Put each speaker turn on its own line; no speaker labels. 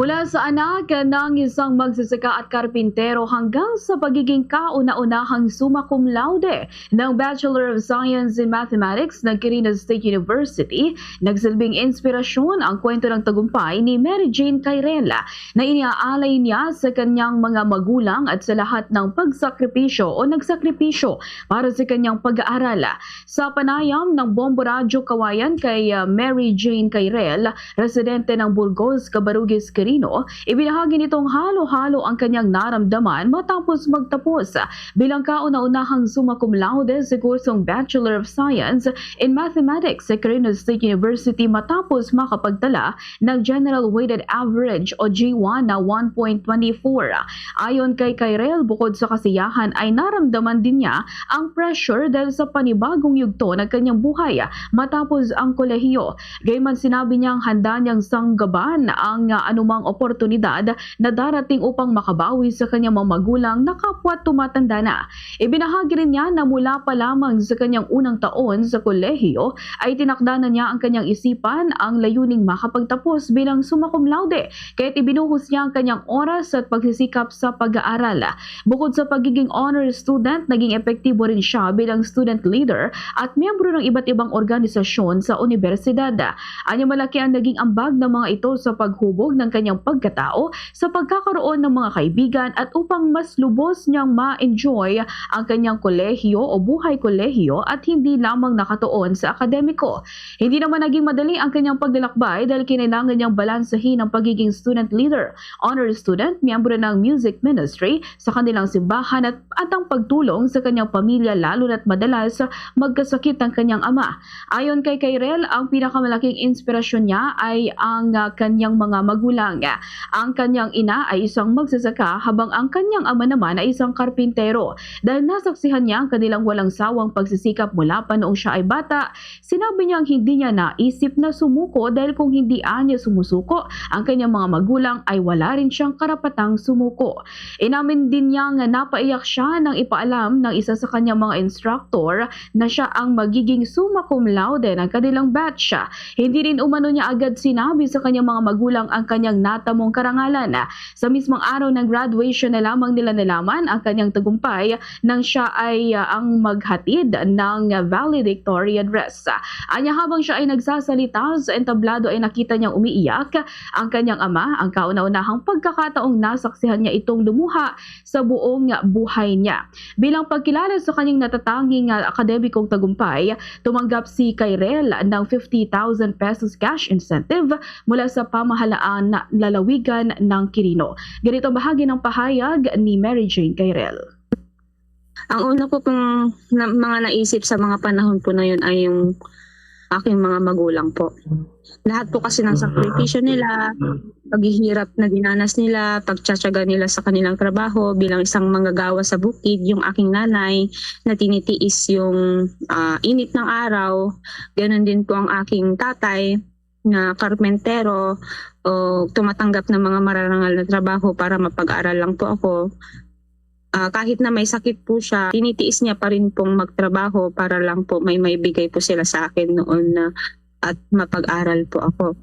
Mula sa anak ng isang magsasaka at karpintero hanggang sa pagiging kauna-unahang summa cum laude ng Bachelor of Science in Mathematics ng Quirino State University, nagsilbing inspirasyon ang kwento ng tagumpay ni Mary Jane Cairela na iniaalay niya sa kanyang mga magulang at sa lahat ng pagsakripisyo o nagsakripisyo para sa kanyang pag-aaral. Sa panayam ng Bombo Radyo Kawayan kay Mary Jane Cairela, residente ng Burgos, Cabarugis, Quirino, ibinahagi nitong halo-halo ang kanyang naramdaman matapos magtapos bilang kauna-unahang summa cum laude sa kursong Bachelor of Science in Mathematics sa Quirino State University matapos makapagtala ng General Weighted Average o G1 na 1.24. Ayon kay Cairel, bukod sa kasiyahan ay naramdaman din niya ang pressure dahil sa panibagong yugto ng kanyang buhay matapos ang kolehiyo. Gayman sinabi niyang handa niyang sanggaban ang anumang oportunidad na darating upang makabawi sa kanyang mga magulang na kapwa tumatanda na. Ibinahagi rin niya na mula pa lamang sa kanyang unang taon sa kolehiyo ay tinakda na niya ang kanyang isipan ang layuning makapagtapos bilang summa cum laude, kaya't ibinuhos niya ang kanyang oras at pagsisikap sa pag-aaral. Bukod sa pagiging honor student, naging epektibo rin siya bilang student leader at miyembro ng iba't ibang organisasyon sa universidad. Anya malaki ang naging ambag ng mga ito sa paghubog ng kanyang pagkatao, sa pagkakaroon ng mga kaibigan at upang mas lubos niyang ma-enjoy ang kanyang kolehiyo o buhay kolehiyo at hindi lamang nakatuon sa akademiko. Hindi naman naging madali ang kanyang paglalakbay dahil kinailangan niyang balansahin ang pagiging student leader, honor student, miyembro ng music ministry sa kanilang simbahan at ang pagtulong sa kanyang pamilya lalo na't madalas magkasakit ang kanyang ama. Ayon kay Cairel, ang pinakamalaking inspirasyon niya ay ang kanyang mga magulang. Ang kanyang ina ay isang magsasaka habang ang kanyang ama naman ay isang karpintero. Dahil nasaksihan niya ang kanilang walang sawang pagsisikap mula pa noong siya ay bata, sinabi niyang hindi niya naisip na sumuko dahil kung hindi niya sumusuko, ang kanyang mga magulang ay wala rin siyang karapatang sumuko. Inamin din niyang napaiyak siya nang ipaalam ng isa sa kanyang mga instructor na siya ang magiging summa cum laude ng kanilang batch. Hindi rin umano niya agad sinabi sa kanyang mga magulang ang kanyang natamong karangalan. Sa mismong araw ng graduation na lamang nila nalaman ang kanyang tagumpay nang siya ay ang maghatid ng valedictory address. Anya habang siya ay nagsasalita sa entablado ay nakita niyang umiiyak ang kanyang ama, ang kauna-unahang pagkakataong nasaksihan niya itong lumuha sa buong buhay niya. Bilang pagkilala sa kanyang natatanging akademikong tagumpay, tumanggap si Cairel ng 50,000 pesos cash incentive mula sa pamahalaan na lalawigan ng Quirino. Ganito bahagi ng pahayag ni Mary Jane Cairel.
Ang una ko pong mga naisip sa mga panahon po na yun ay yung aking mga magulang po. Lahat po kasi ng sakripisyo nila, paghihirap na dinanas nila, pagtsatsaga nila sa kanilang trabaho bilang isang manggagawa sa bukid, yung aking nanay na tinitiis yung init ng araw, ganoon din po ang aking tatay na karpentero o tumatanggap ng mga mararangal na trabaho para mapag-aral lang po ako. Kahit na may sakit po siya, tinitiis niya pa rin pong magtrabaho para lang po may bigay po sila sa akin noon na at mapag-aral po ako.